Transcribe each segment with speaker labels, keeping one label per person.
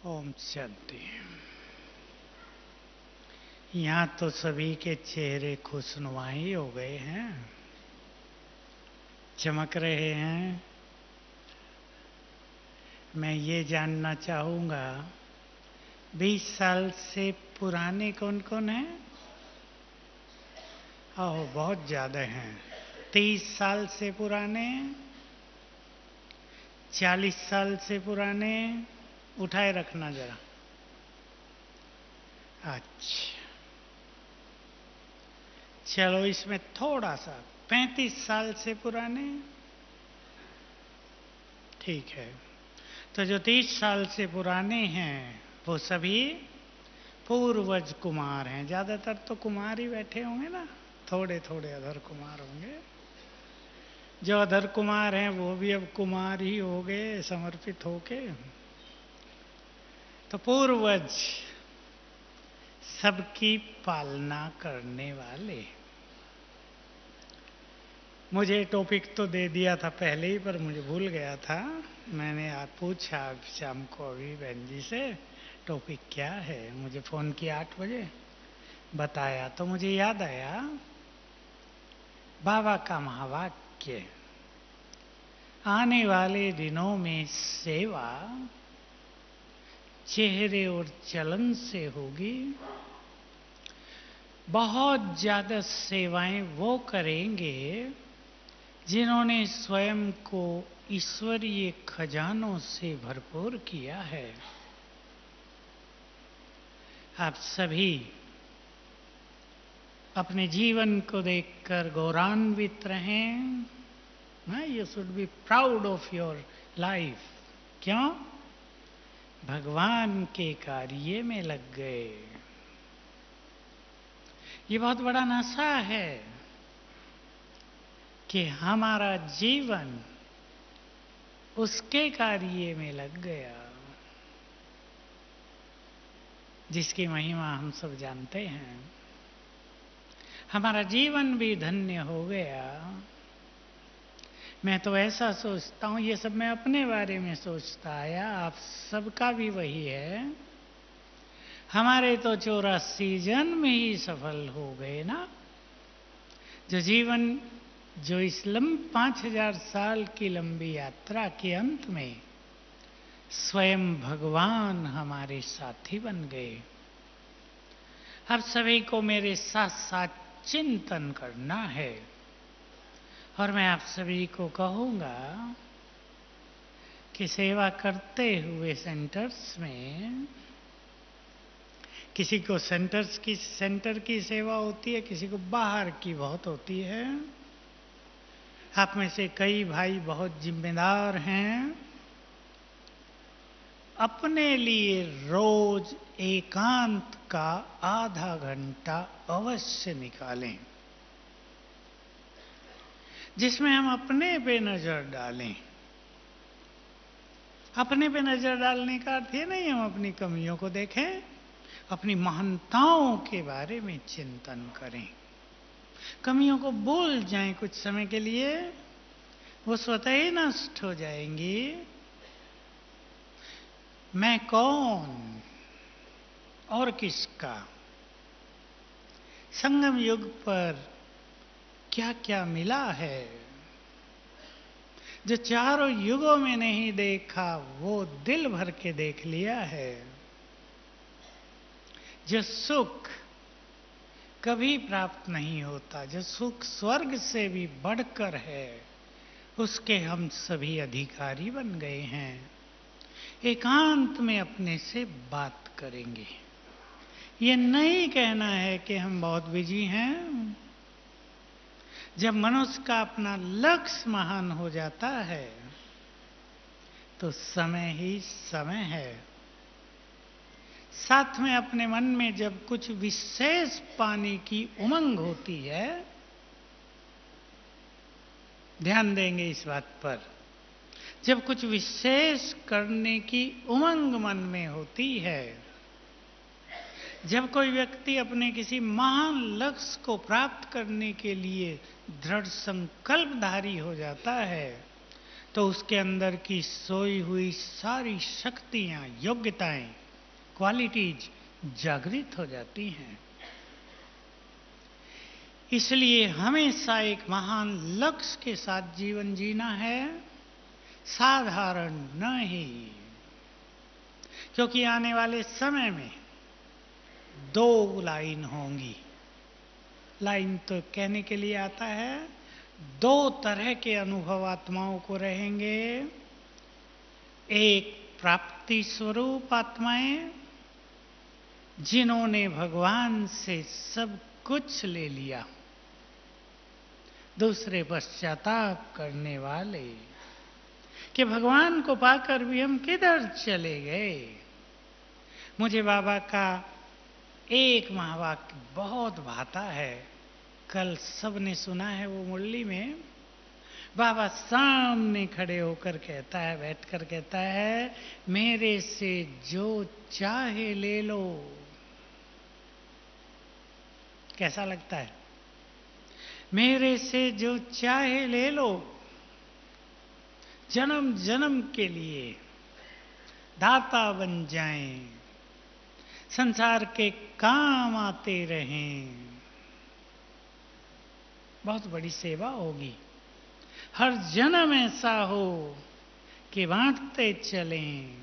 Speaker 1: ओम शांति। यहाँ तो सभी के चेहरे खुशनुमाई हो गए हैं, चमक रहे हैं। मैं ये जानना चाहूँगा, 20 साल से पुराने कौन कौन हैं? ओह, बहुत ज़्यादा हैं। 30 साल से पुराने, 40 साल से पुराने, उठाए रखना जरा। अच्छा, चलो इसमें थोड़ा सा 35 साल से पुराने। ठीक है, तो जो 30 साल से पुराने हैं वो सभी पूर्वज कुमार हैं। ज्यादातर तो कुमार ही बैठे होंगे ना, थोड़े थोड़े अधर कुमार होंगे। जो अधर कुमार हैं वो भी अब कुमार ही हो गए समर्पित होके। तो पूर्वज सबकी पालना करने वाले। मुझे टॉपिक तो दे दिया था पहले ही, पर मुझे भूल गया था। मैंने आप पूछा शाम को अभी बहन जी से टॉपिक क्या है। मुझे फ़ोन किया 8 बजे, बताया तो मुझे याद आया बाबा का महावाक्य, आने वाले दिनों में सेवा चेहरे और चलन से होगी। बहुत ज़्यादा सेवाएं वो करेंगे जिन्होंने स्वयं को ईश्वरीय खजानों से भरपूर किया है। आप सभी अपने जीवन को देखकर गौरवान्वित रहें। You should be proud of your life. क्यों? भगवान के कार्य में लग गए। ये बहुत बड़ा नशा है कि हमारा जीवन उसके कार्य में लग गया, जिसकी महिमा हम सब जानते हैं। हमारा जीवन भी धन्य हो गया। मैं तो ऐसा सोचता हूँ, ये सब मैं अपने बारे में सोचता आया, आप सबका भी वही है। हमारे तो 84 जन्म ही सफल हो गए ना। जो जीवन, जो इस 5000 साल की लंबी यात्रा के अंत में स्वयं भगवान हमारे साथी बन गए। आप सभी को मेरे साथ साथ चिंतन करना है। और मैं आप सभी को कहूँगा कि सेवा करते हुए सेंटर्स में, किसी को सेंटर की सेवा होती है, किसी को बाहर की बहुत होती है। आप में से कई भाई बहुत जिम्मेदार हैं। अपने लिए रोज एकांत का आधा घंटा अवश्य निकालें, जिसमें हम अपने पे नजर डालें। अपने पे नजर डालने का अर्थ ये नहीं हम अपनी कमियों को देखें, अपनी महानताओं के बारे में चिंतन करें। कमियों को भूल जाएं कुछ समय के लिए, वो स्वतः ही नष्ट हो जाएंगी। मैं कौन और किसका, संगम युग पर क्या क्या मिला है, जो चारों युगों में नहीं देखा वो दिल भर के देख लिया है। जो सुख कभी प्राप्त नहीं होता, जो सुख स्वर्ग से भी बढ़कर है, उसके हम सभी अधिकारी बन गए हैं। एकांत में अपने से बात करेंगे। ये नहीं कहना है कि हम बहुत बिजी हैं। जब मनुष्य का अपना लक्ष्य महान हो जाता है तो समय ही समय है। साथ में अपने मन में जब कुछ विशेष पाने की उमंग होती है, ध्यान देंगे इस बात पर, जब कुछ विशेष करने की उमंग मन में होती है, जब कोई व्यक्ति अपने किसी महान लक्ष्य को प्राप्त करने के लिए दृढ़ संकल्पधारी हो जाता है, तो उसके अंदर की सोई हुई सारी शक्तियां, योग्यताएं, क्वालिटीज जागृत हो जाती हैं। इसलिए हमेशा एक महान लक्ष्य के साथ जीवन जीना है, साधारण नहीं। क्योंकि आने वाले समय में दो लाइन होंगी। लाइन तो कहने के लिए आता है, दो तरह के अनुभव आत्माओं को रहेंगे। एक प्राप्ति स्वरूप आत्माएं, जिन्होंने भगवान से सब कुछ ले लिया। दूसरे पश्चाताप करने वाले कि भगवान को पाकर भी हम किधर चले गए। मुझे बाबा का एक महावाक्य बहुत भाता है, कल सबने सुना है वो मुरली में। बाबा सामने खड़े होकर कहता है, बैठकर कहता है, मेरे से जो चाहे ले लो। कैसा लगता है? मेरे से जो चाहे ले लो, जन्म जन्म के लिए दाता बन जाएं, संसार के काम आते रहें। बहुत बड़ी सेवा होगी। हर जन्म ऐसा हो कि बांटते चलें।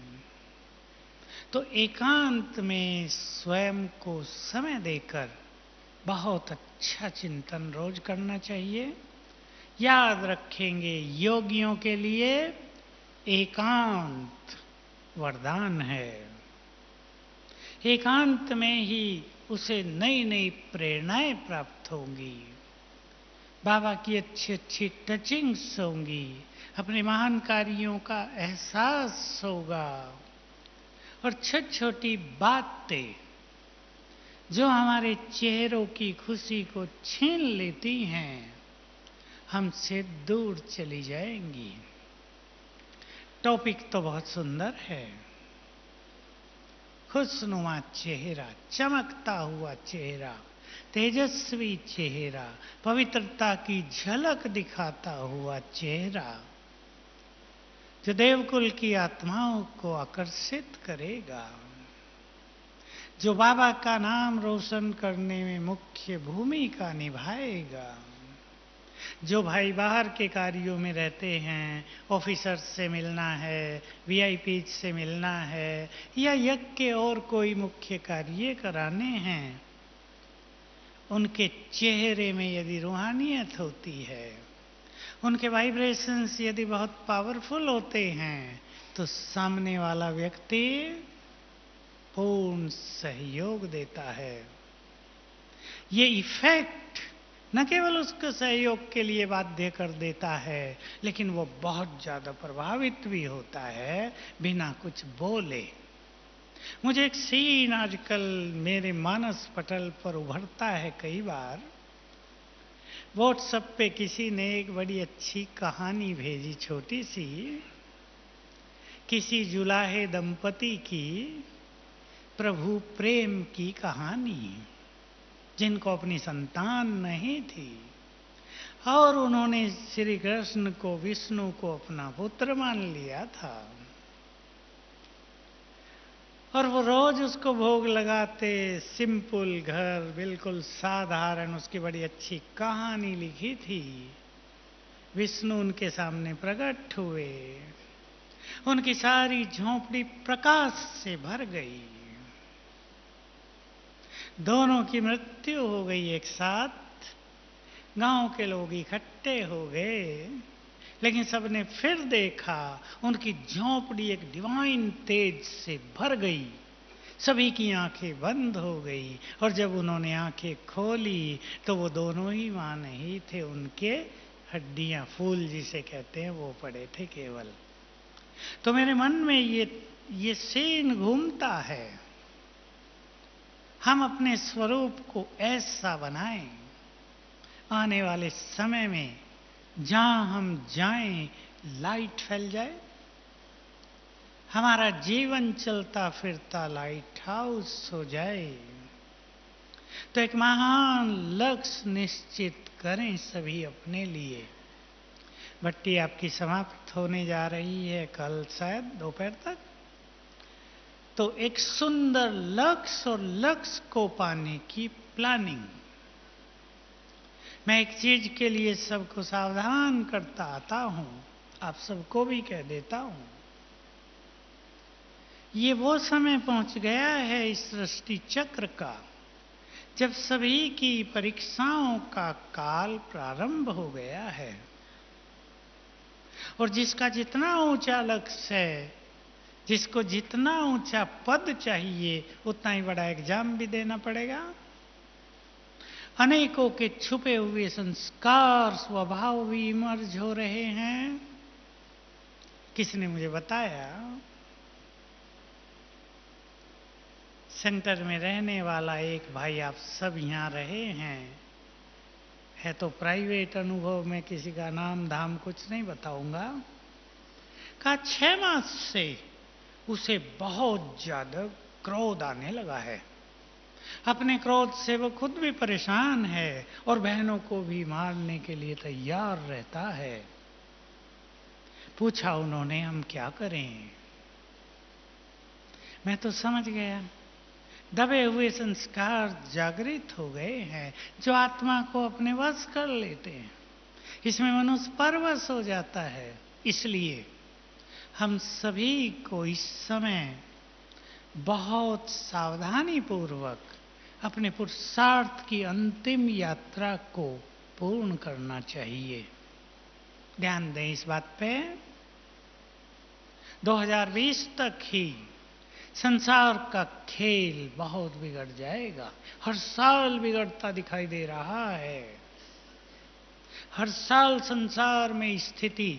Speaker 1: तो एकांत में स्वयं को समय देकर बहुत अच्छा चिंतन रोज करना चाहिए। याद रखेंगे, योगियों के लिए एकांत वरदान है। एकांत में ही उसे नई नई प्रेरणाएं प्राप्त होंगी, बाबा की अच्छी अच्छी टचिंग्स होंगी, अपने महान कार्यों का एहसास होगा। और छोटी छोटी बातें जो हमारे चेहरों की खुशी को छीन लेती हैं, हमसे दूर चली जाएंगी। टॉपिक तो बहुत सुंदर है। खुशनुमा चेहरा, चमकता हुआ चेहरा, तेजस्वी चेहरा, पवित्रता की झलक दिखाता हुआ चेहरा, जो देवकुल की आत्माओं को आकर्षित करेगा, जो बाबा का नाम रोशन करने में मुख्य भूमिका निभाएगा। जो भाई बाहर के कार्यों में रहते हैं, ऑफिसर्स से मिलना है, वीआईपी से मिलना है, या यज्ञ के और कोई मुख्य कार्य कराने हैं, उनके चेहरे में यदि रूहानियत होती है, उनके वाइब्रेशंस यदि बहुत पावरफुल होते हैं, तो सामने वाला व्यक्ति पूर्ण सहयोग देता है। ये इफेक्ट न केवल उसको सहयोग के लिए बाध्य कर देता है, लेकिन वो बहुत ज्यादा प्रभावित भी होता है बिना कुछ बोले। मुझे एक सीन आजकल मेरे मानस पटल पर उभरता है कई बार। व्हाट्सएप पे किसी ने एक बड़ी अच्छी कहानी भेजी, छोटी सी, किसी जुलाहे दंपति की प्रभु प्रेम की कहानी, जिनको अपनी संतान नहीं थी और उन्होंने श्री कृष्ण को, विष्णु को अपना पुत्र मान लिया था, और वो रोज उसको भोग लगाते। सिंपल घर, बिल्कुल साधारण, उसकी बड़ी अच्छी कहानी लिखी थी। विष्णु उनके सामने प्रकट हुए, उनकी सारी झोंपड़ी प्रकाश से भर गई। दोनों की मृत्यु हो गई एक साथ, गांव के लोग इकट्ठे हो गए, लेकिन सबने फिर देखा उनकी झोंपड़ी एक डिवाइन तेज से भर गई। सभी की आंखें बंद हो गई, और जब उन्होंने आंखें खोली तो वो दोनों ही मां नहीं थे, उनके हड्डियां, फूल जिसे कहते हैं, वो पड़े थे केवल। तो मेरे मन में ये सीन घूमता है। हम अपने स्वरूप को ऐसा बनाएं, आने वाले समय में जहां हम जाएं लाइट फैल जाए। हमारा जीवन चलता फिरता लाइट हाउस हो जाए। तो एक महान लक्ष्य निश्चित करें सभी अपने लिए। भट्टी आपकी समाप्त होने जा रही है कल शायद दोपहर तक। तो एक सुंदर लक्ष्य और लक्ष्य को पाने की प्लानिंग। मैं एक चीज के लिए सबको सावधान करता आता हूं, आप सबको भी कह देता हूं, ये वो समय पहुंच गया है इस सृष्टि चक्र का जब सभी की परीक्षाओं का काल प्रारंभ हो गया है। और जिसका जितना ऊंचा लक्ष्य है, जिसको जितना ऊंचा पद चाहिए, उतना ही बड़ा एग्जाम भी देना पड़ेगा। अनेकों के छुपे हुए संस्कार स्वभाव भी इमर्ज हो रहे हैं। किसने मुझे बताया, सेंटर में रहने वाला एक भाई, आप सब यहां रहे हैं, है तो प्राइवेट अनुभव में, किसी का नाम धाम कुछ नहीं बताऊंगा, कहा 6 मास से उसे बहुत ज्यादा क्रोध आने लगा है। अपने क्रोध से वो खुद भी परेशान है और बहनों को भी मारने के लिए तैयार रहता है। पूछा उन्होंने, हम क्या करें? मैं तो समझ गया, दबे हुए संस्कार जागृत हो गए हैं जो आत्मा को अपने वश कर लेते हैं। इसमें मनुष्य परवश हो जाता है। इसलिए हम सभी को इस समय बहुत सावधानी पूर्वक अपने पुरुषार्थ की अंतिम यात्रा को पूर्ण करना चाहिए। ध्यान दें इस बात पे। 2020 तक ही संसार का खेल बहुत बिगड़ जाएगा। हर साल बिगड़ता दिखाई दे रहा है। हर साल संसार में स्थिति,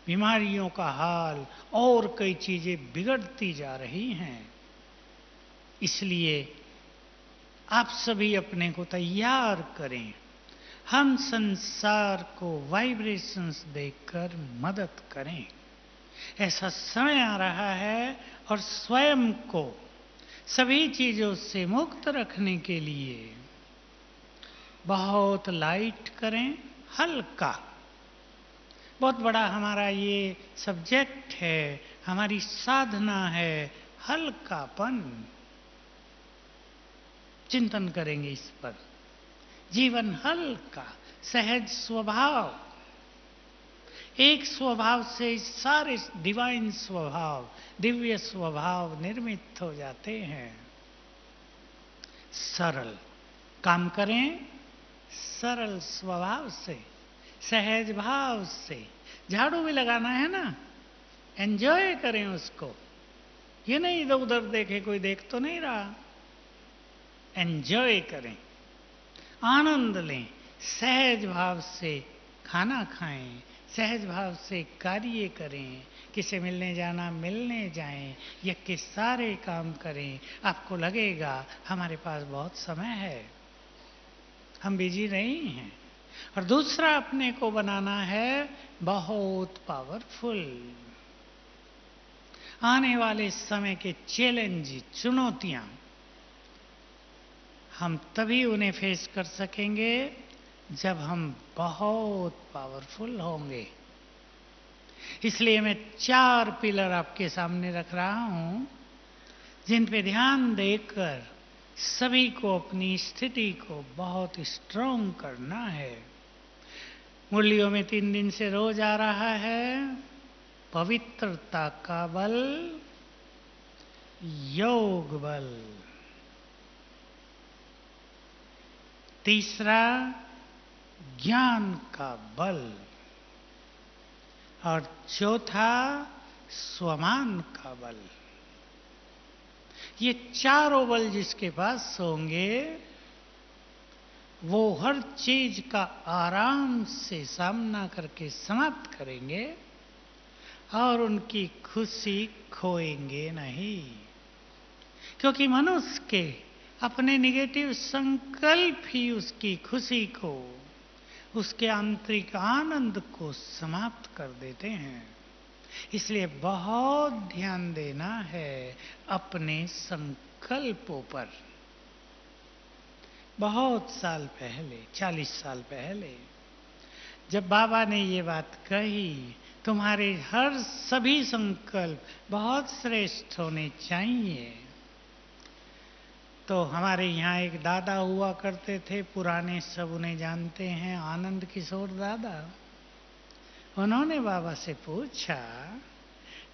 Speaker 1: बीमारियों का हाल और कई चीजें बिगड़ती जा रही हैं। इसलिए आप सभी अपने को तैयार करें। हम संसार को वाइब्रेशंस देकर मदद करें। ऐसा समय आ रहा है और स्वयं को सभी चीजों से मुक्त रखने के लिए बहुत लाइट करें, हल्का। बहुत बड़ा हमारा ये सब्जेक्ट है, हमारी साधना है, हल्कापन। चिंतन करेंगे इस पर। जीवन हल्का, सहज स्वभाव। एक स्वभाव से सारे डिवाइन स्वभाव, दिव्य स्वभाव निर्मित हो जाते हैं। सरल काम करें, सरल स्वभाव से, सहज भाव से। झाड़ू भी लगाना है ना, एंजॉय करें उसको। ये नहीं इधर उधर देखे, कोई देख तो नहीं रहा। एंजॉय करें, आनंद लें, सहज भाव से खाना खाएं, सहज भाव से कार्य करें। किसे मिलने जाना, मिलने जाएं, या के सारे काम करें। आपको लगेगा हमारे पास बहुत समय है, हम बिजी नहीं हैं। और दूसरा, अपने को बनाना है बहुत पावरफुल। आने वाले समय के चैलेंज, चुनौतियां, हम तभी उन्हें फेस कर सकेंगे जब हम बहुत पावरफुल होंगे। इसलिए मैं 4 पिलर आपके सामने रख रहा हूं, जिन पे ध्यान देकर सभी को अपनी स्थिति को बहुत स्ट्रांग करना है। मुरलियों में 3 दिन से रोज आ रहा है पवित्रता का बल, योग बल। तीसरा, ज्ञान का बल। और चौथा, स्वमान का बल। ये चारों बल जिसके पास होंगे, वो हर चीज का आराम से सामना करके समाप्त करेंगे और उनकी खुशी खोएंगे नहीं। क्योंकि मनुष्य के अपने निगेटिव संकल्प ही उसकी खुशी को, उसके आंतरिक आनंद को समाप्त कर देते हैं। इसलिए बहुत ध्यान देना है अपने संकल्पों पर। बहुत साल पहले, 40 साल पहले, जब बाबा ने ये बात कही, तुम्हारे हर सभी संकल्प बहुत श्रेष्ठ होने चाहिए, तो हमारे यहाँ एक दादा हुआ करते थे, पुराने सब उन्हें जानते हैं, आनंद किशोर दादा। उन्होंने बाबा से पूछा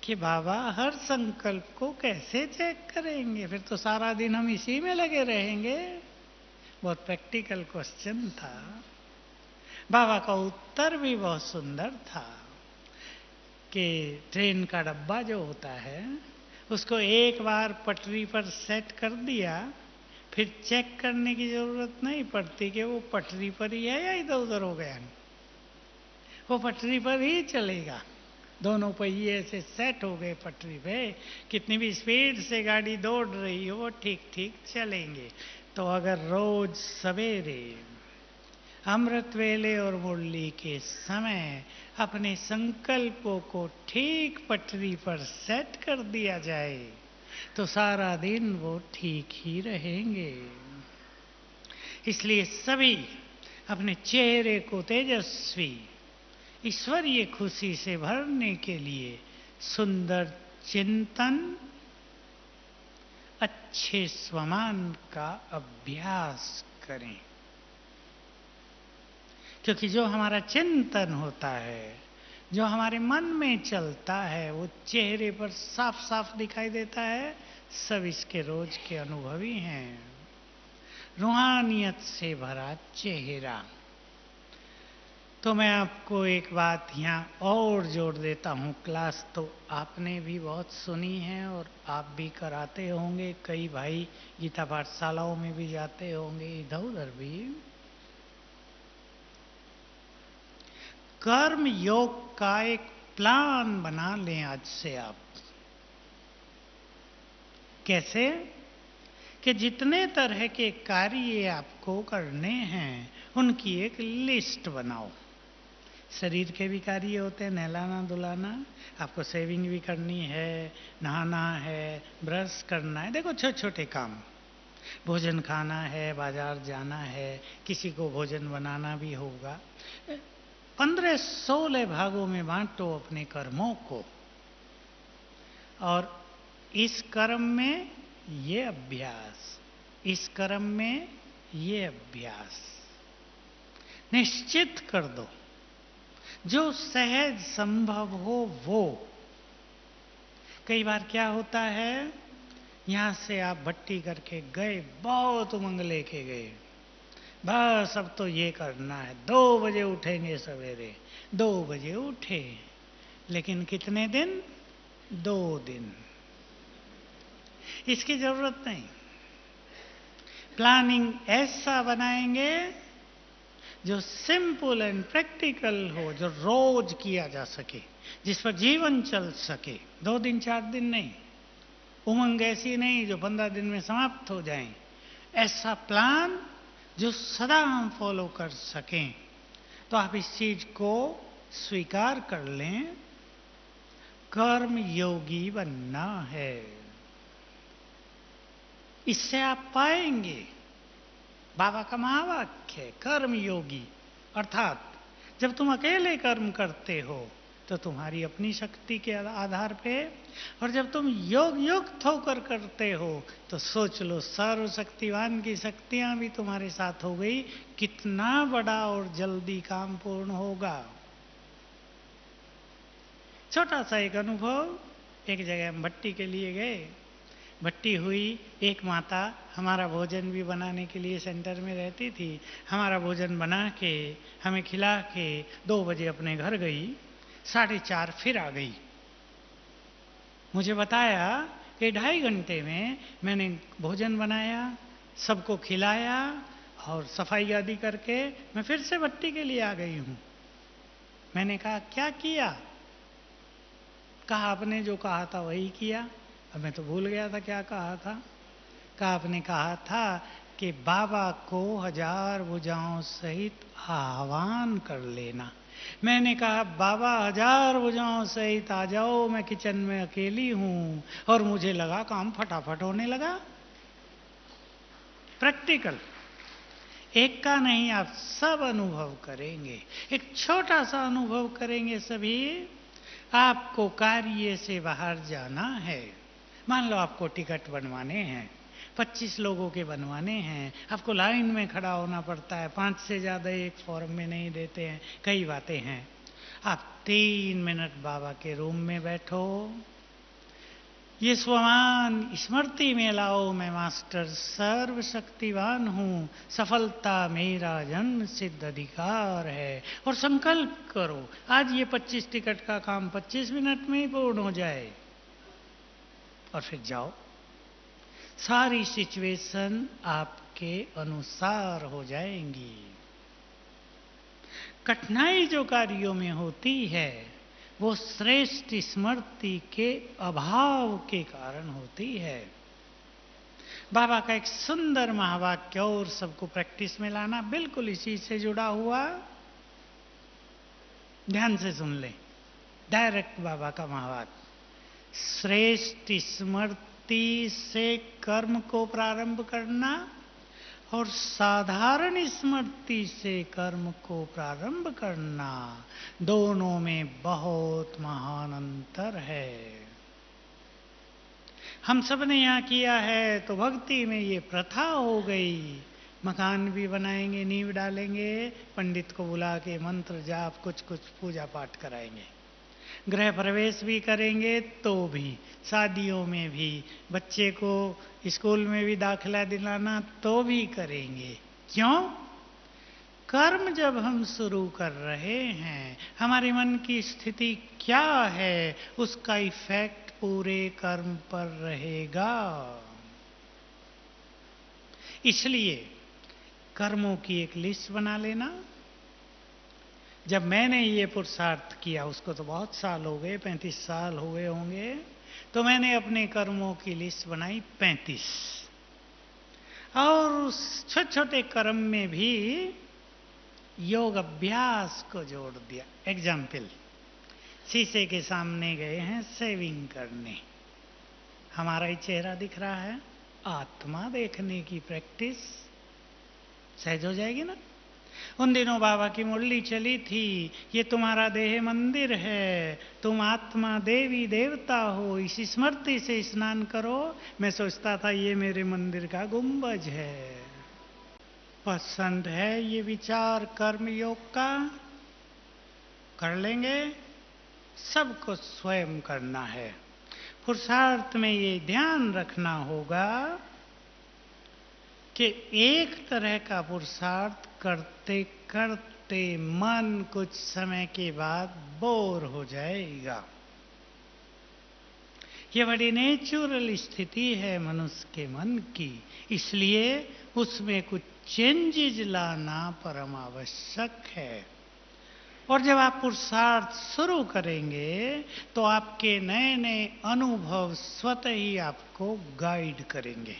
Speaker 1: कि बाबा हर संकल्प को कैसे चेक करेंगे, फिर तो सारा दिन हम इसी में लगे रहेंगे। बहुत प्रैक्टिकल क्वेश्चन था। बाबा का उत्तर भी बहुत सुंदर था कि ट्रेन का डब्बा जो होता है उसको एक बार पटरी पर सेट कर दिया, फिर चेक करने की जरूरत नहीं पड़ती कि वो पटरी पर ही है या इधर उधर हो गया। वो पटरी पर ही चलेगा। दोनों पहिए से सेट हो गए पटरी पे, कितनी भी स्पीड से गाड़ी दौड़ रही हो वो ठीक ठीक चलेंगे। तो अगर रोज सवेरे अमृत वेले और मुरली के समय अपने संकल्पों को ठीक पटरी पर सेट कर दिया जाए तो सारा दिन वो ठीक ही रहेंगे। इसलिए सभी अपने चेहरे को तेजस्वी ईश्वरीय खुशी से भरने के लिए सुंदर चिंतन, अच्छे स्वमान का अभ्यास करें। क्योंकि जो हमारा चिंतन होता है, जो हमारे मन में चलता है, वो चेहरे पर साफ साफ दिखाई देता है। सब इसके रोज के अनुभवी हैं। रूहानियत से भरा चेहरा। तो मैं आपको एक बात यहाँ और जोड़ देता हूँ। क्लास तो आपने भी बहुत सुनी है और आप भी कराते होंगे, कई भाई गीता पाठशालाओं में भी जाते होंगे, इधर उधर भी। कर्म योग का एक प्लान बना लें आज से आप। कैसे? कि जितने तरह के कार्य आपको करने हैं उनकी एक लिस्ट बनाओ। शरीर के भी कार्य होते हैं, नहलाना धुलाना, आपको सेविंग भी करनी है, नहाना है, ब्रश करना है, देखो छोटे छोटे काम। भोजन खाना है, बाजार जाना है, किसी को भोजन बनाना भी होगा। 15-16 भागों में बांटो अपने कर्मों को, और इस कर्म में ये अभ्यास, इस कर्म में ये अभ्यास निश्चित कर दो। जो सहज संभव हो वो। कई बार क्या होता है, यहां से आप भट्टी करके गए, बहुत उमंग लेके गए, बस अब तो ये करना है, 2 बजे उठेंगे सवेरे। 2 बजे उठे, लेकिन कितने दिन? 2 दिन। इसकी जरूरत नहीं। प्लानिंग ऐसा बनाएंगे जो सिंपल एंड प्रैक्टिकल हो, जो रोज किया जा सके, जिस पर जीवन चल सके। 2 दिन 4 दिन नहीं। उमंग ऐसी नहीं जो 15 दिन में समाप्त हो जाए। ऐसा प्लान जो सदा हम फॉलो कर सकें। तो आप इस चीज को स्वीकार कर लें, कर्म योगी बनना है। इससे आप पाएंगे, बाबा का महावाक्य है, कर्म योगी। अर्थात जब तुम अकेले कर्म करते हो तो तुम्हारी अपनी शक्ति के आधार पे, और जब तुम योग युक्त होकर करते हो तो सोच लो, सर्वशक्तिवान की शक्तियां भी तुम्हारे साथ हो गई, कितना बड़ा और जल्दी काम पूर्ण होगा। छोटा सा एक अनुभव। एक जगह हम भट्टी के लिए गए, भट्टी हुई। एक माता हमारा भोजन भी बनाने के लिए सेंटर में रहती थी। हमारा भोजन बना के हमें खिला के 2 बजे अपने घर गई, 4:30 फिर आ गई। मुझे बताया कि 2.5 घंटे में मैंने भोजन बनाया, सबको खिलाया और सफाई आदि करके मैं फिर से भट्टी के लिए आ गई हूँ। मैंने कहा क्या किया? कहा आपने जो कहा था वही किया। अब मैं तो भूल गया था क्या कहा था। कहा आपने कहा था कि बाबा को 1000 भुजाओं सहित आह्वान कर लेना। मैंने कहा बाबा 1000 भुजाओं सहित आ जाओ, मैं किचन में अकेली हूं, और मुझे लगा काम फटाफट होने लगा। प्रैक्टिकल। एक का नहीं, आप सब अनुभव करेंगे। एक छोटा सा अनुभव करेंगे सभी। आपको कार्य से बाहर जाना है। मान लो आपको टिकट बनवाने हैं, 25 लोगों के बनवाने हैं, आपको लाइन में खड़ा होना पड़ता है, 5 से ज़्यादा एक फॉर्म में नहीं देते हैं, कई बातें हैं। आप 3 मिनट बाबा के रूम में बैठो, ये स्वमान स्मृति में लाओ, मैं मास्टर सर्वशक्तिवान हूँ, सफलता मेरा जन्म सिद्ध अधिकार है, और संकल्प करो आज ये 25 टिकट का काम 25 मिनट में ही पूर्ण हो जाए, और फिर जाओ। सारी सिचुएशन आपके अनुसार हो जाएंगी। कठिनाई जो कार्यों में होती है वो श्रेष्ठ स्मृति के अभाव के कारण होती है। बाबा का एक सुंदर महावाक्य, और सबको प्रैक्टिस में लाना, बिल्कुल इसी से जुड़ा हुआ, ध्यान से सुन ले, डायरेक्ट बाबा का महावाक्य। श्रेष्ठ स्मृति से कर्म को प्रारंभ करना और साधारण स्मृति से कर्म को प्रारंभ करना, दोनों में बहुत महान अंतर है। हम सब ने यहाँ किया है तो भक्ति में ये प्रथा हो गई, मकान भी बनाएंगे, नींव डालेंगे, पंडित को बुला के मंत्र जाप कुछ कुछ पूजा पाठ कराएंगे, गृह प्रवेश भी करेंगे, तो भी शादियों में भी, बच्चे को स्कूल में भी दाखिला दिलाना तो भी करेंगे। क्यों? कर्म जब हम शुरू कर रहे हैं, हमारे मन की स्थिति क्या है, उसका इफेक्ट पूरे कर्म पर रहेगा। इसलिए कर्मों की एक लिस्ट बना लेना। जब मैंने ये पुरुषार्थ किया, उसको तो बहुत साल हो गए, 35 साल हुए होंगे, तो मैंने अपने कर्मों की लिस्ट बनाई 35, और उस छोटे छोटे कर्म में भी योग अभ्यास को जोड़ दिया। एग्जाम्पल, शीशे के सामने गए हैं शेविंग करने, हमारा ही चेहरा दिख रहा है, आत्मा देखने की प्रैक्टिस सहज हो जाएगी ना। उन दिनों बाबा की मुरली चली थी, ये तुम्हारा देह मंदिर है, तुम आत्मा देवी देवता हो, इसी स्मृति से स्नान करो। मैं सोचता था ये मेरे मंदिर का गुंबज है। पसंद है ये विचार कर्म योग का? कर लेंगे। सबको स्वयं करना है। पुरुषार्थ में ये ध्यान रखना होगा कि एक तरह का पुरुषार्थ करते करते मन कुछ समय के बाद बोर हो जाएगा। ये बड़ी नेचुरल स्थिति है मनुष्य के मन की, इसलिए उसमें कुछ चेंजेज लाना परम आवश्यक है। और जब आप पुरुषार्थ शुरू करेंगे तो आपके नए नए अनुभव स्वतः ही आपको गाइड करेंगे।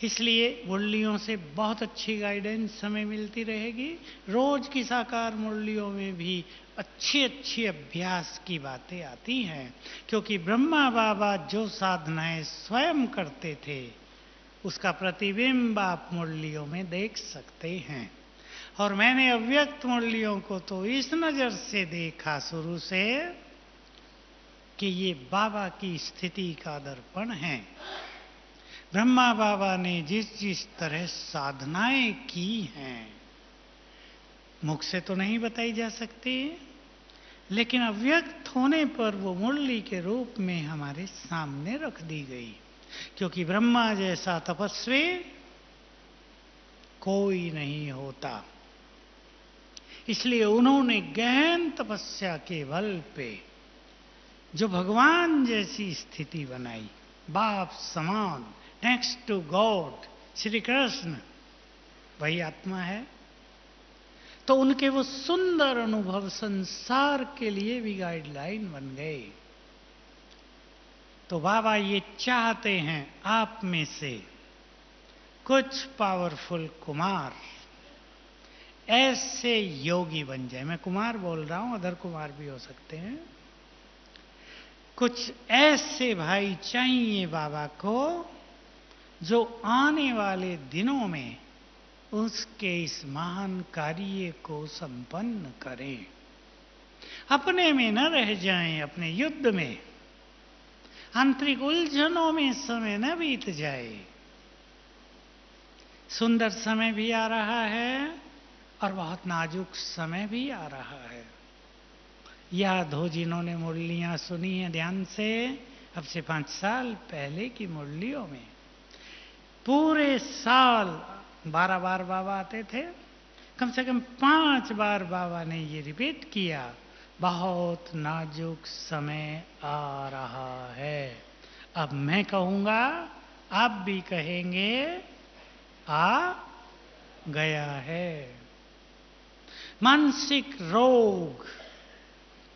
Speaker 1: इसलिए मुरलियों से बहुत अच्छी गाइडेंस हमें मिलती रहेगी। रोज की साकार मुरलियों में भी अच्छी अच्छी अभ्यास की बातें आती हैं, क्योंकि ब्रह्मा बाबा जो साधनाएं स्वयं करते थे उसका प्रतिबिंब आप मुरलियों में देख सकते हैं। और मैंने अव्यक्त मुरलियों को तो इस नजर से देखा शुरू से कि ये बाबा की स्थिति का दर्पण है। ब्रह्मा बाबा ने जिस जिस तरह साधनाएं की हैं, मुख से तो नहीं बताई जा सकती, लेकिन अव्यक्त होने पर वो मुरली के रूप में हमारे सामने रख दी गई। क्योंकि ब्रह्मा जैसा तपस्वी कोई नहीं होता, इसलिए उन्होंने गहन तपस्या के बल पे जो भगवान जैसी स्थिति बनाई, बाप समान, next to God, Shri Krishna वही आत्मा है, तो उनके वो सुंदर अनुभव संसार के लिए भी गाइडलाइन बन गए। तो बाबा ये चाहते हैं आप में से कुछ पावरफुल कुमार ऐसे योगी बन जाए। मैं कुमार बोल रहा हूं, अदर कुमार भी हो सकते हैं। कुछ ऐसे भाई चाहिए बाबा को जो आने वाले दिनों में उसके इस महान कार्य को संपन्न करें। अपने में न रह जाएं, अपने युद्ध में, आंतरिक उलझनों में समय न बीत जाए। सुंदर समय भी आ रहा है और बहुत नाजुक समय भी आ रहा है। याद हो जिन्होंने मुरलियां सुनी हैं ध्यान से, अब से 5 साल पहले की मुरलियों में पूरे साल 12 बार बाबा आते थे, कम से कम 5 बार बाबा ने ये रिपीट किया, बहुत नाजुक समय आ रहा है। अब मैं कहूंगा, आप भी कहेंगे, आ गया है। मानसिक रोग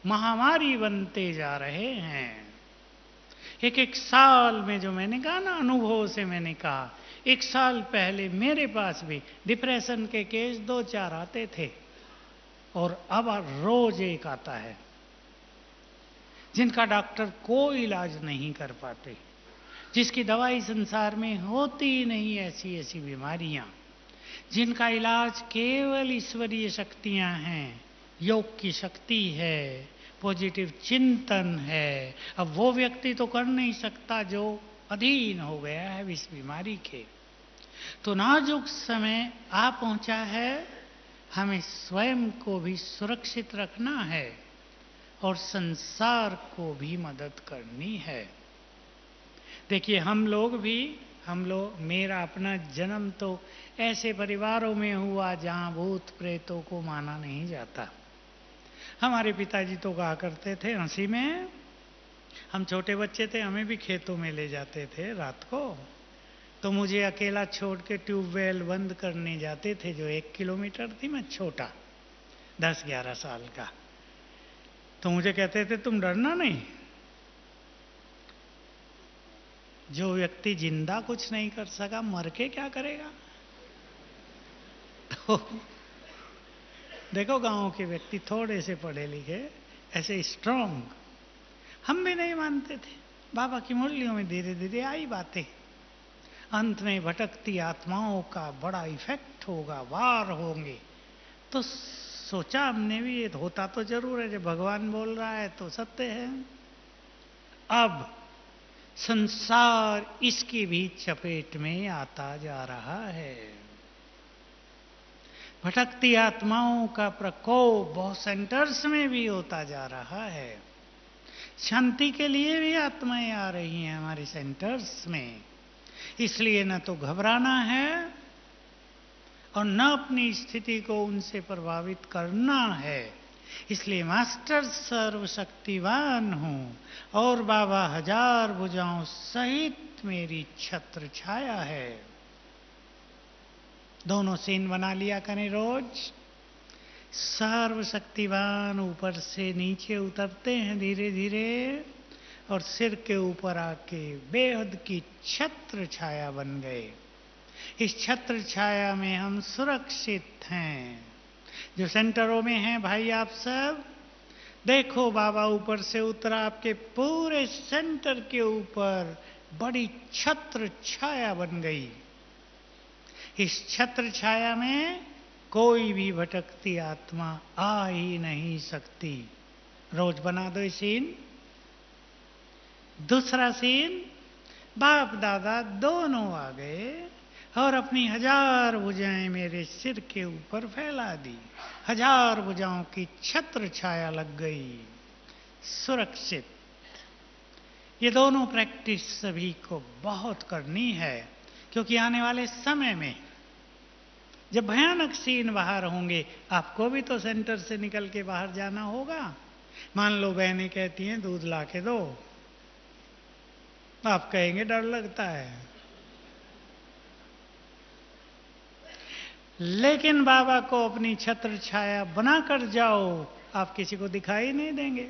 Speaker 1: महामारी बनते जा रहे हैं। एक साल में, जो मैंने कहा ना, अनुभव से मैंने कहा, 1 साल पहले मेरे पास भी डिप्रेशन के केस 2-4 आते थे और अब रोज एक आता है, जिनका डॉक्टर कोई इलाज नहीं कर पाते, जिसकी दवाई संसार में होती नहीं, ऐसी ऐसी बीमारियां, जिनका इलाज केवल ईश्वरीय शक्तियां हैं, योग की शक्ति है, पॉजिटिव चिंतन है। अब वो व्यक्ति तो कर नहीं सकता जो अधीन हो गया है इस बीमारी के। तो नाजुक समय आ पहुंचा है, हमें स्वयं को भी सुरक्षित रखना है और संसार को भी मदद करनी है। देखिए, हम लोग, मेरा अपना जन्म तो ऐसे परिवारों में हुआ जहां भूत प्रेतों को माना नहीं जाता। हमारे पिताजी तो कहा करते थे हंसी में, हम छोटे बच्चे थे, हमें भी खेतों में ले जाते थे रात को, तो मुझे अकेला छोड़ के ट्यूबवेल बंद करने जाते थे, जो 1 किलोमीटर थी, मैं छोटा 10-11 साल का, तो मुझे कहते थे तुम डरना नहीं, जो व्यक्ति जिंदा कुछ नहीं कर सका, मर के क्या करेगा। तो देखो, गांव के व्यक्ति थोड़े से पढ़े लिखे, ऐसे स्ट्रांग, हम भी नहीं मानते थे। बाबा की मुरलियों में धीरे धीरे आई बातें, अंत में भटकती आत्माओं का बड़ा इफेक्ट होगा, वार होंगे। तो सोचा हमने भी, ये होता तो जरूर है, जब भगवान बोल रहा है तो सत्य है। अब संसार इसकी भी चपेट में आता जा रहा है। भटकती आत्माओं का प्रकोप बहुत सेंटर्स में भी होता जा रहा है। शांति के लिए भी आत्माएं आ रही हैं हमारे सेंटर्स में, इसलिए न तो घबराना है और न अपनी स्थिति को उनसे प्रभावित करना है। इसलिए मास्टर सर्वशक्तिवान हूं और बाबा 1000 भुजाओं सहित मेरी छत्र छाया है। दोनों सीन बना लिया करें रोज। सर्वशक्तिवान ऊपर से नीचे उतरते हैं धीरे धीरे और सिर के ऊपर आके बेहद की छत्र छाया बन गए। इस छत्र छाया में हम सुरक्षित हैं। जो सेंटरों में हैं भाई, आप सब देखो, बाबा ऊपर से उतरा, आपके पूरे सेंटर के ऊपर बड़ी छत्र छाया बन गई। इस छत्र छाया में कोई भी भटकती आत्मा आ ही नहीं सकती। रोज बना दो सीन। दूसरा सीन, बाप दादा दोनों आ गए और अपनी 1000 भुजाएं मेरे सिर के ऊपर फैला दी। 1000 भुजाओं की छत्र छाया लग गई, सुरक्षित। ये दोनों प्रैक्टिस सभी को बहुत करनी है, क्योंकि आने वाले समय में जब भयानक सीन बाहर होंगे, आपको भी तो सेंटर से निकल के बाहर जाना होगा। मान लो बहनें कहती हैं दूध ला के दो, आप कहेंगे डर लगता है, लेकिन बाबा को अपनी छत्र छाया बनाकर जाओ, आप किसी को दिखाई नहीं देंगे।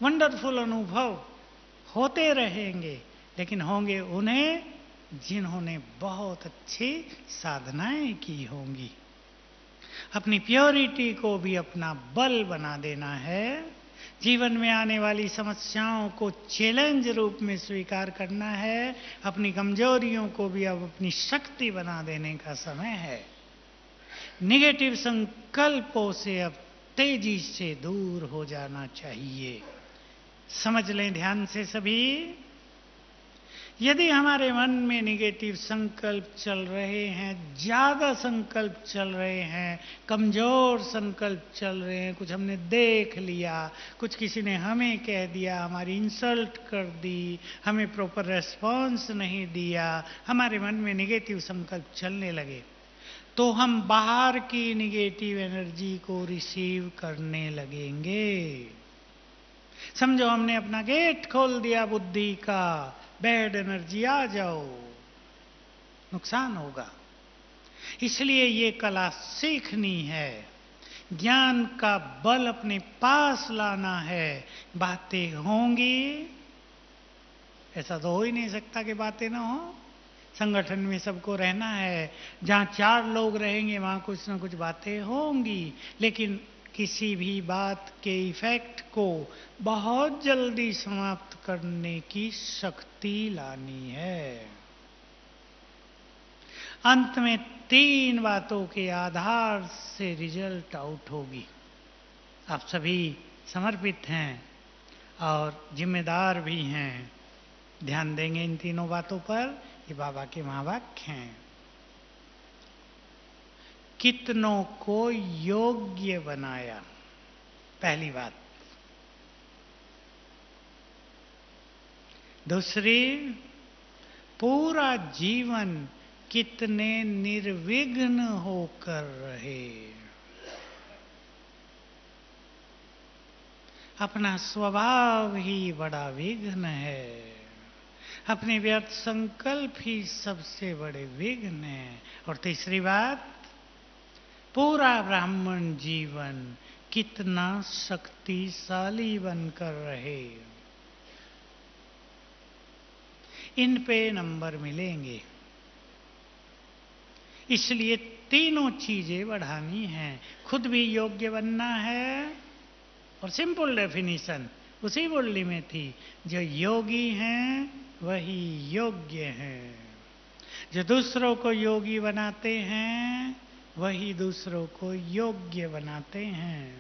Speaker 1: वंडरफुल अनुभव होते रहेंगे, लेकिन होंगे उन्हें जिन्होंने बहुत अच्छी साधनाएं की होंगी। अपनी प्योरिटी को भी अपना बल बना देना है जीवन में आने वाली समस्याओं को चैलेंज रूप में स्वीकार करना है। अपनी कमजोरियों को भी अब अपनी शक्ति बना देने का समय है। नेगेटिव संकल्पों से अब तेजी से दूर हो जाना चाहिए। समझ लें ध्यान से सभी, यदि हमारे मन में नेगेटिव संकल्प चल रहे हैं, ज्यादा संकल्प चल रहे हैं, कमजोर संकल्प चल रहे हैं, कुछ हमने देख लिया, कुछ किसी ने हमें कह दिया, हमारी इंसल्ट कर दी, हमें प्रॉपर रेस्पॉन्स नहीं दिया, हमारे मन में नेगेटिव संकल्प चलने लगे, तो हम बाहर की नेगेटिव एनर्जी को रिसीव करने लगेंगे। समझो हमने अपना गेट खोल दिया बुद्धि का, बैड एनर्जी आ जाओ, नुकसान होगा। इसलिए ये कला सीखनी है, ज्ञान का बल अपने पास लाना है। बातें होंगी, ऐसा तो हो ही नहीं सकता कि बातें ना हो। संगठन में सबको रहना है, जहां 4 लोग रहेंगे वहां कुछ ना कुछ बातें होंगी, लेकिन किसी भी बात के इफेक्ट को बहुत जल्दी समाप्त करने की शक्ति लानी है। अंत में 3 बातों के आधार से रिजल्ट आउट होगी। आप सभी समर्पित हैं और जिम्मेदार भी हैं, ध्यान देंगे इन 3 बातों पर। ये बाबा के महावाक्य हैं। कितनों को योग्य बनाया, पहली बात। दूसरी, पूरा जीवन कितने निर्विघ्न होकर रहे। अपना स्वभाव ही बड़ा विघ्न है, अपने व्यर्थ संकल्प ही सबसे बड़े विघ्न हैं। और तीसरी बात, पूरा ब्राह्मण जीवन कितना शक्तिशाली बनकर रहे। इन पे नंबर मिलेंगे। इसलिए तीनों चीजें बढ़ानी हैं। खुद भी योग्य बनना है, और सिंपल डेफिनेशन उसी बोली में थी, जो योगी हैं वही योग्य हैं। जो दूसरों को योगी बनाते हैं वही दूसरों को योग्य बनाते हैं।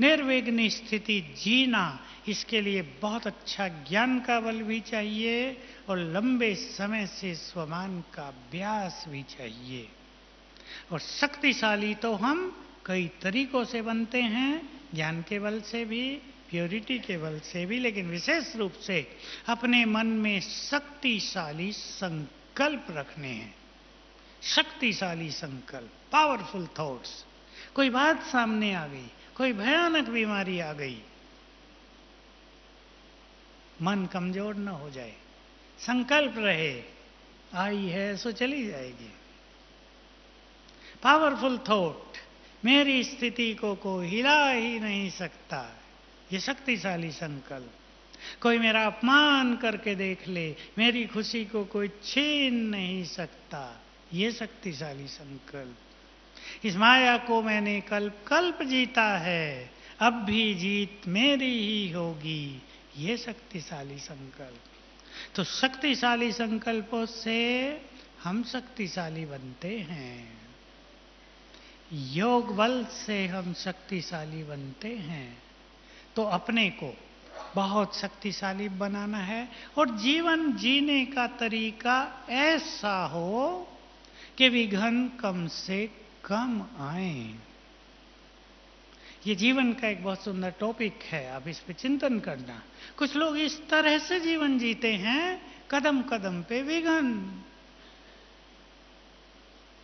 Speaker 1: निर्विघ्न स्थिति जीना, इसके लिए बहुत अच्छा ज्ञान का बल भी चाहिए और लंबे समय से स्वमान का अभ्यास भी चाहिए। और शक्तिशाली तो हम कई तरीकों से बनते हैं, ज्ञान के बल से भी, प्योरिटी के बल से भी, लेकिन विशेष रूप से अपने मन में शक्तिशाली संकल्प रखने हैं। शक्तिशाली संकल्प, पावरफुल थॉट्स। कोई बात सामने आ गई, कोई भयानक बीमारी आ गई, मन कमजोर न हो जाए, संकल्प रहे, आई है सो चली जाएगी। पावरफुल थॉट, मेरी स्थिति को कोई हिला ही नहीं सकता, ये शक्तिशाली संकल्प। कोई मेरा अपमान करके देख ले, मेरी खुशी को कोई छीन नहीं सकता, ये शक्तिशाली संकल्प। इस माया को मैंने कल्प कल्प जीता है, अब भी जीत मेरी ही होगी, ये शक्तिशाली संकल्प। तो शक्तिशाली संकल्पों से हम शक्तिशाली बनते हैं, योग बल से हम शक्तिशाली बनते हैं। तो अपने को बहुत शक्तिशाली बनाना है और जीवन जीने का तरीका ऐसा हो कि विघ्न कम से कम आए। ये जीवन का एक बहुत सुंदर टॉपिक है, आप इस पे चिंतन करना। कुछ लोग इस तरह से जीवन जीते हैं, कदम कदम पे विघ्न।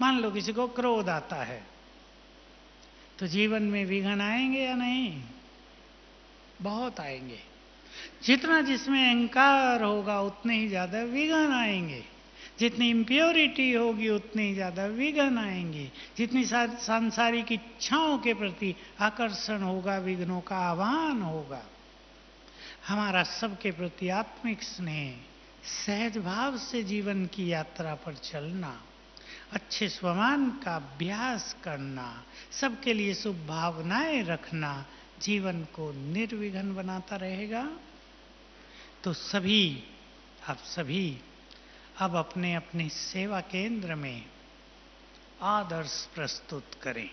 Speaker 1: मान लो किसी को क्रोध आता है, तो जीवन में विघ्न आएंगे या नहीं? बहुत आएंगे। जितना जिसमें अहंकार होगा उतने ही ज्यादा विघ्न आएंगे, जितनी इम्प्योरिटी होगी उतनी ही ज्यादा विघ्न आएंगे, जितनी सांसारिक इच्छाओं के प्रति आकर्षण होगा, विघ्नों का आह्वान होगा। हमारा सबके प्रति आत्मिक स्नेह, सहज भाव से जीवन की यात्रा पर चलना, अच्छे स्वमान का अभ्यास करना, सबके लिए शुभ भावनाएं रखना, जीवन को निर्विघ्न बनाता रहेगा, तो सभी, आप सभी अब अपने अपने सेवा केंद्र में आदर्श प्रस्तुत करें,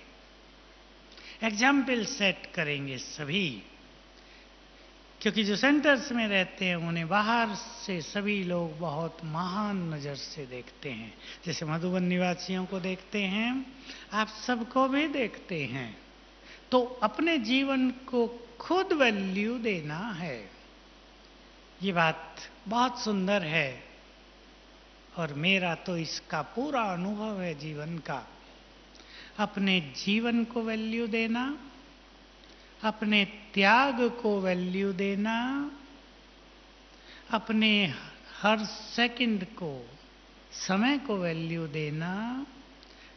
Speaker 1: एग्जाम्पल सेट करेंगे सभी। क्योंकि जो सेंटर्स में रहते हैं उन्हें बाहर से सभी लोग बहुत महान नज़र से देखते हैं, जैसे मधुबन निवासियों को देखते हैं, आप सबको भी देखते हैं। तो अपने जीवन को खुद वैल्यू देना है। ये बात बहुत सुंदर है और मेरा तो इसका पूरा अनुभव है जीवन का। अपने जीवन को वैल्यू देना, अपने त्याग को वैल्यू देना, अपने हर सेकंड को, समय को वैल्यू देना,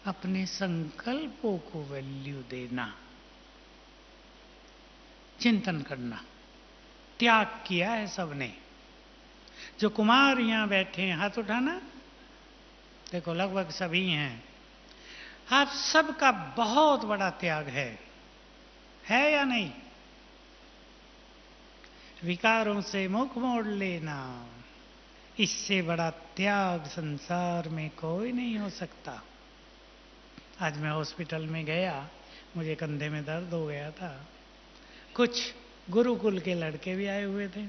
Speaker 1: अपने संकल्पों को वैल्यू देना, चिंतन करना। त्याग किया है सबने। जो कुमार यहां बैठे हैं, हाथ उठाना, देखो लगभग सभी हैं। आप सबका बहुत बड़ा त्याग है या नहीं? विकारों से मुख मोड़ लेना, इससे बड़ा त्याग संसार में कोई नहीं हो सकता। आज मैं हॉस्पिटल में गया, मुझे कंधे में दर्द हो गया था। कुछ गुरुकुल के लड़के भी आए हुए थे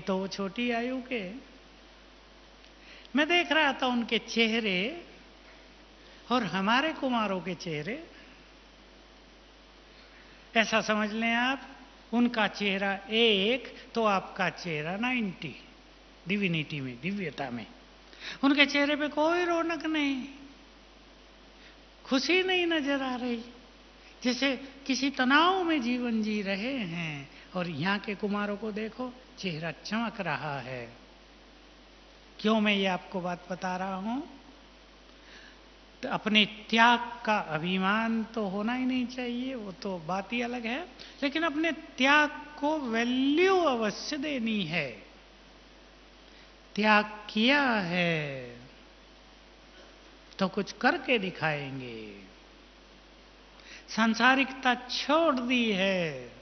Speaker 1: तो वो छोटी आयु के। मैं देख रहा था उनके चेहरे और हमारे कुमारों के चेहरे। ऐसा समझ लें आप, उनका चेहरा 1 तो आपका चेहरा 90, डिविनिटी में, दिव्यता में। उनके चेहरे पे कोई रौनक नहीं, खुशी नहीं नजर आ रही, जैसे किसी तनाव में जीवन जी रहे हैं। और यहाँ के कुमारों को देखो, चेहरा चमक रहा है। क्यों मैं ये आपको बात बता रहा हूं? तो अपने त्याग का अभिमान तो होना ही नहीं चाहिए, वो तो बात ही अलग है, लेकिन अपने त्याग को वैल्यू अवश्य देनी है। त्याग किया है तो कुछ करके दिखाएंगे। सांसारिकता छोड़ दी है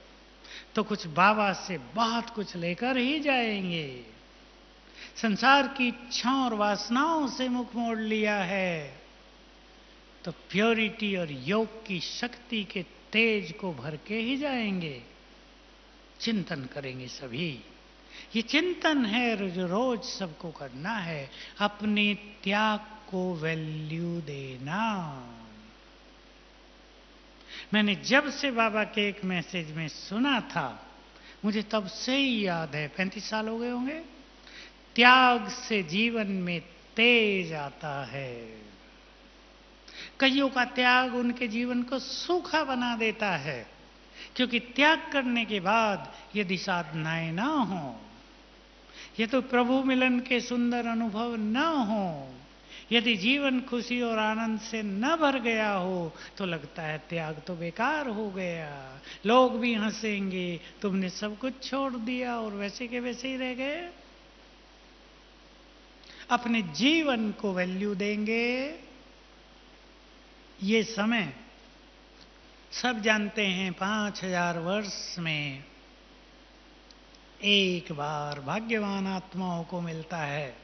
Speaker 1: तो कुछ बाबा से बहुत कुछ लेकर ही जाएंगे। संसार की इच्छाओं और वासनाओं से मुख मोड़ लिया है तो प्योरिटी और योग की शक्ति के तेज को भर के ही जाएंगे। चिंतन करेंगे सभी। ये चिंतन है जो रोज सबको करना है, अपने त्याग को वैल्यू देना। मैंने जब से बाबा के एक मैसेज में सुना था, मुझे तब से ही याद है, 35 साल हो गए होंगे। त्याग से जीवन में तेज आता है। कईयों का त्याग उनके जीवन को सूखा बना देता है, क्योंकि त्याग करने के बाद यदि साधनाएं ना हो, ये तो प्रभु मिलन के सुंदर अनुभव न हो, यदि जीवन खुशी और आनंद से न भर गया हो, तो लगता है त्याग तो बेकार हो गया। लोग भी हंसेंगे, तुमने सब कुछ छोड़ दिया और वैसे के वैसे ही रह गए। अपने जीवन को वैल्यू देंगे। ये समय सब जानते हैं, 5000 वर्ष में एक बार भाग्यवान आत्माओं को मिलता है।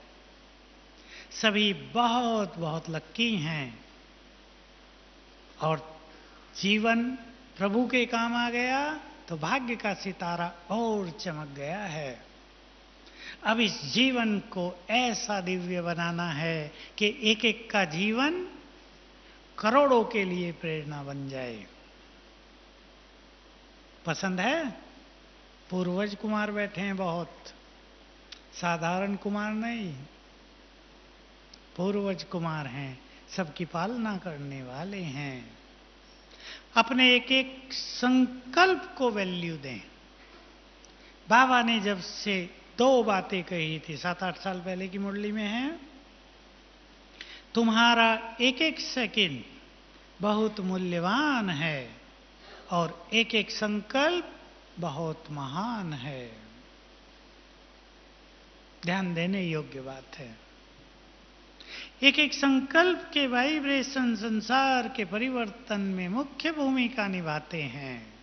Speaker 1: सभी बहुत बहुत लक्की हैं और जीवन प्रभु के काम आ गया तो भाग्य का सितारा और चमक गया है। अब इस जीवन को ऐसा दिव्य बनाना है कि एक एक का जीवन करोड़ों के लिए प्रेरणा बन जाए। पसंद है? पूर्वज कुमार बैठे हैं, बहुत साधारण कुमार नहीं, पूर्वज कुमार हैं, सबकी पालना करने वाले हैं। अपने एक एक संकल्प को वैल्यू दें। बाबा ने जब से 2 बातें कही थी, 7-8 साल पहले की मुरली में है, तुम्हारा एक एक सेकंड बहुत मूल्यवान है और एक एक संकल्प बहुत महान है। ध्यान देने योग्य बात है। एक एक संकल्प के वाइब्रेशन संसार के परिवर्तन में मुख्य भूमिका निभाते हैं।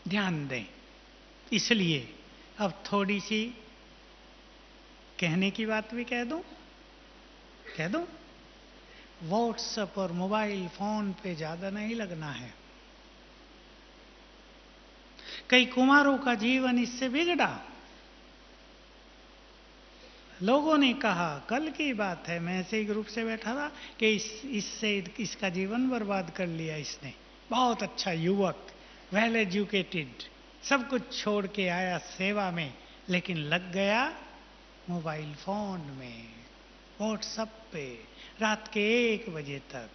Speaker 1: ध्यान दें। इसलिए अब थोड़ी सी कहने की बात भी कह दूं, व्हाट्सएप और मोबाइल फोन पे ज्यादा नहीं लगना है। कई कुमारों का जीवन इससे बिगड़ा। लोगों ने कहा, कल की बात है, मैं ऐसे ही ग्रुप से बैठा था कि इससे इसका जीवन बर्बाद कर लिया इसने। बहुत अच्छा युवक, वेल एजुकेटेड, सब कुछ छोड़ के आया सेवा में, लेकिन लग गया मोबाइल फोन में, व्हाट्सएप पे, रात के 1 बजे तक।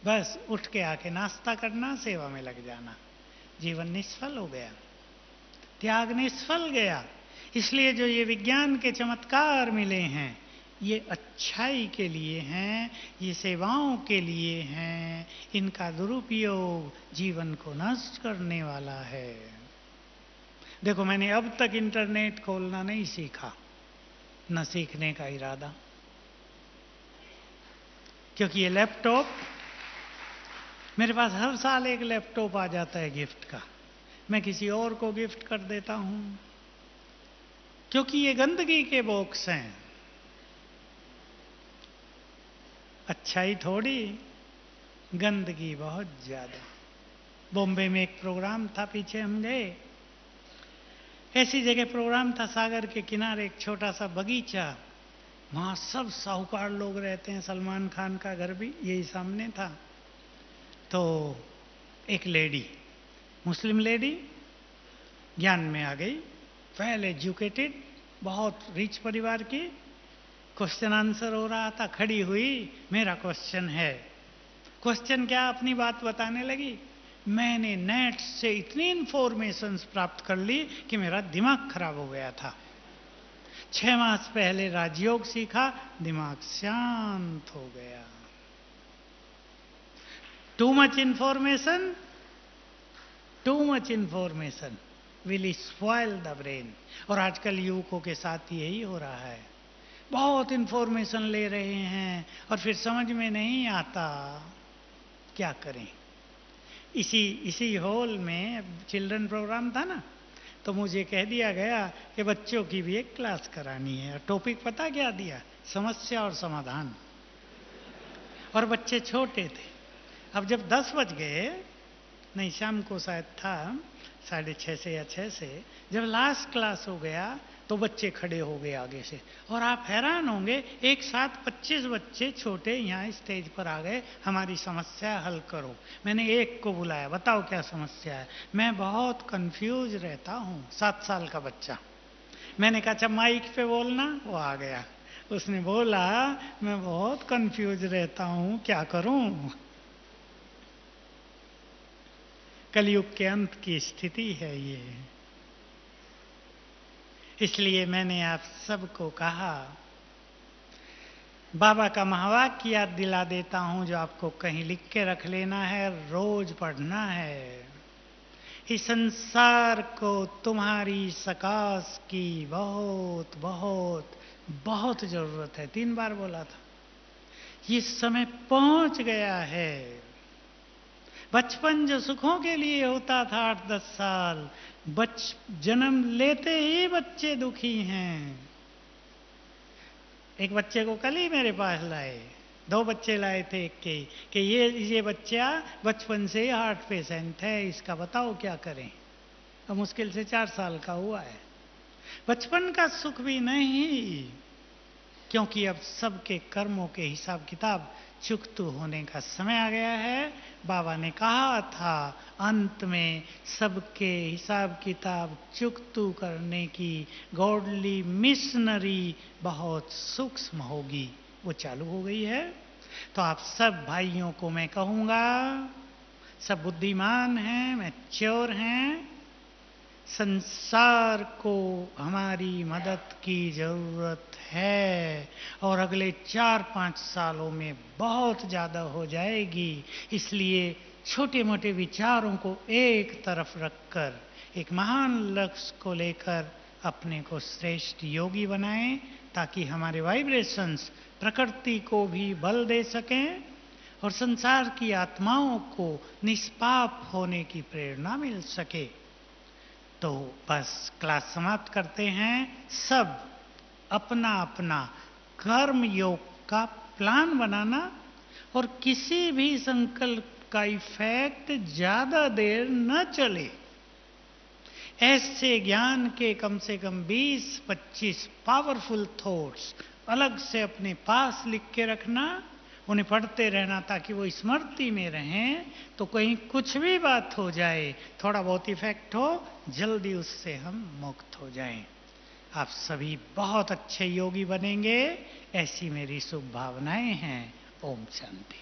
Speaker 1: बस उठ के आके नाश्ता करना, सेवा में लग जाना। जीवन निष्फल हो गया, त्याग निष्फल गया। इसलिए जो ये विज्ञान के चमत्कार मिले हैं, ये अच्छाई के लिए हैं, ये सेवाओं के लिए हैं। इनका दुरुपयोग जीवन को नष्ट करने वाला है। देखो, मैंने अब तक इंटरनेट खोलना नहीं सीखा, न सीखने का इरादा, क्योंकि ये लैपटॉप, मेरे पास हर साल एक लैपटॉप आ जाता है गिफ्ट का, मैं किसी और को गिफ्ट कर देता हूं, क्योंकि ये गंदगी के बॉक्स हैं। अच्छाई थोड़ी, गंदगी बहुत ज्यादा। बॉम्बे में एक प्रोग्राम था, पीछे हम गए, ऐसी जगह प्रोग्राम था, सागर के किनारे एक छोटा सा बगीचा, वहां सब साहूकार लोग रहते हैं, सलमान खान का घर भी यही सामने था। तो एक लेडी, मुस्लिम लेडी, ज्ञान में आ गई, वेल एजुकेटेड, बहुत रिच परिवार की, क्वेश्चन आंसर हो रहा था, खड़ी हुई, मेरा क्वेश्चन है। क्वेश्चन क्या, अपनी बात बताने लगी। मैंने नेट से इतनी इंफॉर्मेशंस प्राप्त कर ली कि मेरा दिमाग खराब हो गया था। 6 मास पहले राजयोग सीखा, दिमाग शांत हो गया। Too much information will spoil the brain. और आजकल युवकों के साथ यही हो रहा है, बहुत इंफॉर्मेशन ले रहे हैं और फिर समझ में नहीं आता क्या करें। इसी हॉल में चिल्ड्रन प्रोग्राम था ना, तो मुझे कह दिया गया कि बच्चों की भी एक क्लास करानी है। टॉपिक पता क्या दिया? समस्या और समाधान। और बच्चे छोटे थे। अब जब 10 बज गए, नहीं शाम को शायद था, 6:30 से या 6 से, जब लास्ट क्लास हो गया तो बच्चे खड़े हो गए आगे से, और आप हैरान होंगे, एक साथ 25 बच्चे छोटे यहाँ स्टेज पर आ गए, हमारी समस्या हल करो। मैंने एक को बुलाया, बताओ क्या समस्या है? मैं बहुत कंफ्यूज रहता हूँ। 7 साल का बच्चा। मैंने कहा अच्छा माइक पे बोलना, वो आ गया। उसने बोला मैं बहुत कंफ्यूज रहता हूँ, क्या करूं? कलयुग के अंत की स्थिति है ये। इसलिए मैंने आप सबको कहा, बाबा का महावाक्य याद दिला देता हूं, जो आपको कहीं लिख के रख लेना है, रोज पढ़ना है। इस संसार को तुम्हारी सकाश की बहुत बहुत बहुत जरूरत है। 3 बार बोला था। ये समय पहुंच गया है। बचपन जो सुखों के लिए होता था 8-10 साल, जन्म लेते ही बच्चे दुखी हैं। एक बच्चे को कल ही मेरे पास लाए, 2 बच्चे लाए थे एक के, कि ये बच्चा बचपन से हार्ट पेशेंट है, इसका बताओ क्या करें। अब मुश्किल से 4 साल का हुआ है। बचपन का सुख भी नहीं, क्योंकि अब सबके कर्मों के हिसाब किताब चुकतू होने का समय आ गया है। बाबा ने कहा था अंत में सबके हिसाब किताब चुकतू करने की गॉडली मिशनरी बहुत सूक्ष्म होगी, वो चालू हो गई है। तो आप सब भाइयों को मैं कहूँगा, सब बुद्धिमान हैं, मैच्योर हैं, संसार को हमारी मदद की जरूरत है, और अगले 4-5 सालों में बहुत ज़्यादा हो जाएगी। इसलिए छोटे मोटे विचारों को एक तरफ रखकर एक महान लक्ष्य को लेकर अपने को श्रेष्ठ योगी बनाएं, ताकि हमारे वाइब्रेशंस प्रकृति को भी बल दे सकें और संसार की आत्माओं को निष्पाप होने की प्रेरणा मिल सके। तो बस क्लास समाप्त करते हैं। सब अपना अपना कर्म योग का प्लान बनाना और किसी भी संकल्प का इफेक्ट ज्यादा देर न चले, ऐसे ज्ञान के कम से कम 20-25 पावरफुल थॉट्स अलग से अपने पास लिख के रखना, उन्हें पढ़ते रहना, ताकि वो स्मृति में रहें। तो कहीं कुछ भी बात हो जाए, थोड़ा बहुत इफेक्ट हो, जल्दी उससे हम मुक्त हो जाएं। आप सभी बहुत अच्छे योगी बनेंगे, ऐसी मेरी शुभ भावनाएं हैं। ओम शांति।